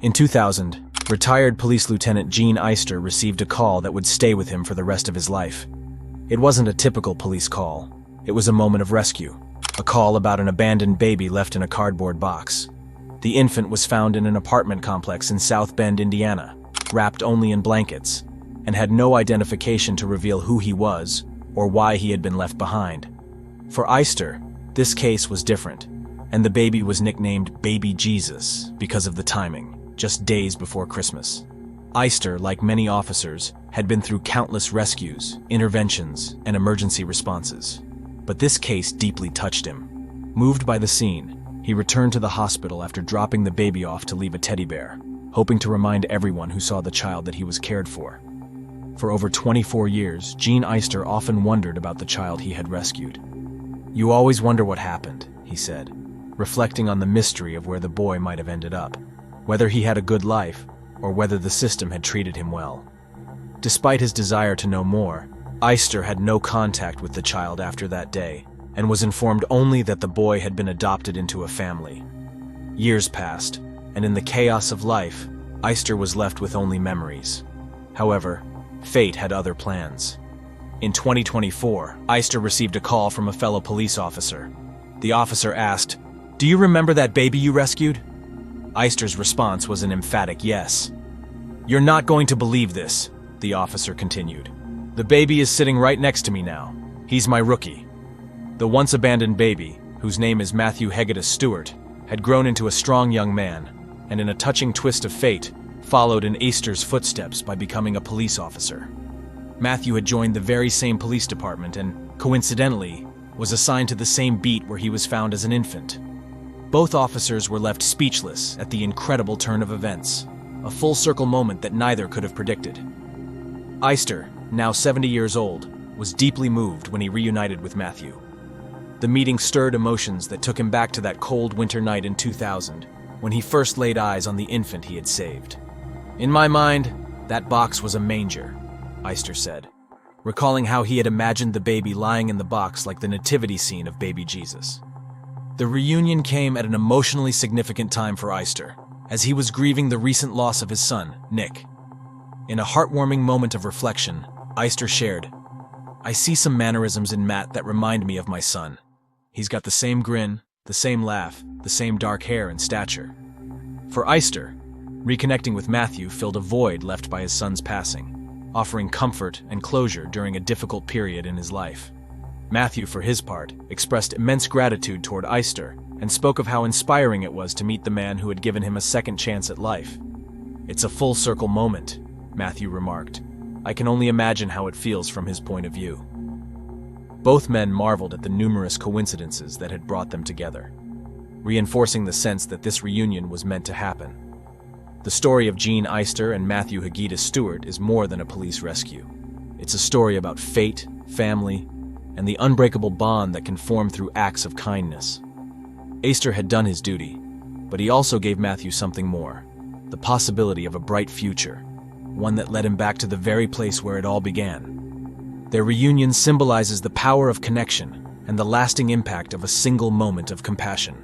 In 2000, retired police lieutenant Gene Eyster received a call that would stay with him for the rest of his life. It wasn't a typical police call. It was a moment of rescue, a call about an abandoned baby left in a cardboard box. The infant was found in an apartment complex in South Bend, Indiana, wrapped only in blankets, and had no identification to reveal who he was or why he had been left behind. For Eyster, this case was different, and the baby was nicknamed Baby Jesus because of the timing, just days before Christmas. Eyster, like many officers, had been through countless rescues, interventions, and emergency responses. But this case deeply touched him. Moved by the scene, he returned to the hospital after dropping the baby off to leave a teddy bear, hoping to remind everyone who saw the child that he was cared for. For over 24 years, Gene Eyster often wondered about the child he had rescued. "You always wonder what happened," he said, reflecting on the mystery of where the boy might have ended up, whether he had a good life or whether the system had treated him well. Despite his desire to know more, Eyster had no contact with the child after that day and was informed only that the boy had been adopted into a family. Years passed, and in the chaos of life, Eyster was left with only memories. However, fate had other plans. In 2024, Eyster received a call from a fellow police officer. The officer asked, "Do you remember that baby you rescued?" Eyster's response was an emphatic yes. "You're not going to believe this," the officer continued. "The baby is sitting right next to me now. He's my rookie." The once abandoned baby, whose name is Matthew Stewart, had grown into a strong young man, and in a touching twist of fate, followed in Eyster's footsteps by becoming a police officer. Matthew had joined the very same police department and, coincidentally, was assigned to the same beat where he was found as an infant. Both officers were left speechless at the incredible turn of events, a full-circle moment that neither could have predicted. Eyster, now 70 years old, was deeply moved when he reunited with Matthew. The meeting stirred emotions that took him back to that cold winter night in 2000, when he first laid eyes on the infant he had saved. "In my mind, that box was a manger," Eyster said, recalling how he had imagined the baby lying in the box like the nativity scene of baby Jesus. The reunion came at an emotionally significant time for Eyster, as he was grieving the recent loss of his son, Nick. In a heartwarming moment of reflection, Eyster shared, "I see some mannerisms in Matt that remind me of my son. He's got the same grin, the same laugh, the same dark hair and stature." For Eyster, reconnecting with Matthew filled a void left by his son's passing, offering comfort and closure during a difficult period in his life. Matthew, for his part, expressed immense gratitude toward Eyster and spoke of how inspiring it was to meet the man who had given him a second chance at life. "It's a full-circle moment," Matthew remarked. "I can only imagine how it feels from his point of view." Both men marveled at the numerous coincidences that had brought them together, reinforcing the sense that this reunion was meant to happen. The story of Gene Eyster and Matthew Stewart is more than a police rescue. It's a story about fate, family, and the unbreakable bond that can form through acts of kindness. Eyster had done his duty, but he also gave Matthew something more, the possibility of a bright future, one that led him back to the very place where it all began. Their reunion symbolizes the power of connection and the lasting impact of a single moment of compassion.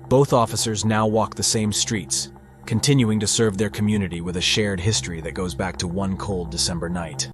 Both officers now walk the same streets, continuing to serve their community with a shared history that goes back to one cold December night.